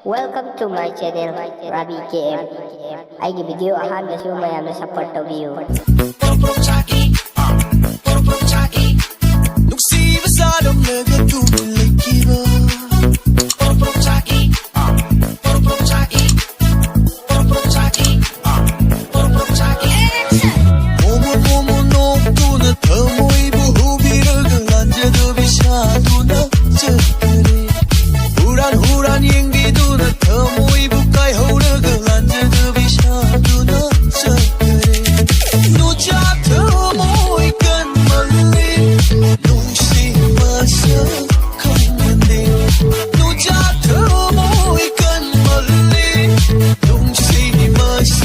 Welcome to my channel, Rabi KM. ꯑꯩꯒꯤ ꯚꯤꯗꯤꯑꯣ ꯑꯍꯥꯟꯕꯁꯨ ꯃꯌꯥꯝꯅ ꯁꯞꯄꯣꯔꯠ ꯇꯧꯕꯤꯌꯨ. ꯅꯨꯡꯁꯤꯕ ꯁꯥꯗꯝꯂꯒ ꯇꯨꯃꯤꯟ ꯂꯩꯈꯤꯕ 모모 녹두는 더모이부 후비를 안져두비 샤두나 저그래 후란 잉비두는 더모이부 까이호르그 안져두비 샤두나 저그래 누자 더모이 끝멀리 농심마서 걷는데 누자 더모이 끝멀리 농심마서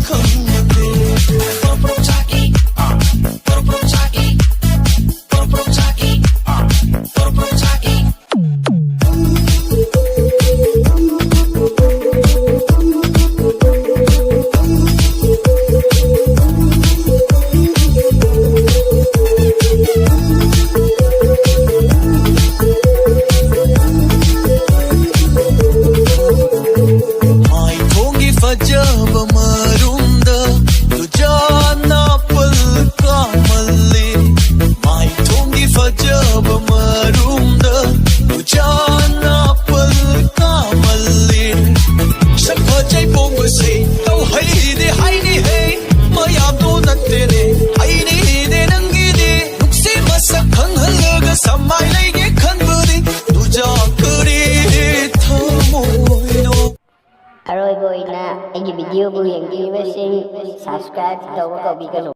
걷는데 फजब मरुंद तुझा नापल कामली माई ठोंगी फजब मरुंद तुझा नापल कामली शफजै पोंगसे तो हैदे हाइनी है मयाबो नत्तेने हाइनी दे नंगीदे नुक्से मसक खंगलग समाय लेगे खनबदि तुझा करी थमोइनो ꯑꯔꯣꯏꯕ ꯑꯣꯏꯅ ꯑꯩꯒꯤ ꯚꯤꯗꯤꯑꯣꯕꯨ ꯌꯦꯡꯕꯤꯔꯤꯕꯁꯤꯡ ꯁꯕꯁꯀ꯭ꯔꯥꯏꯕ ꯇꯧꯕ ꯀꯥꯎꯕꯤꯒꯅꯨ.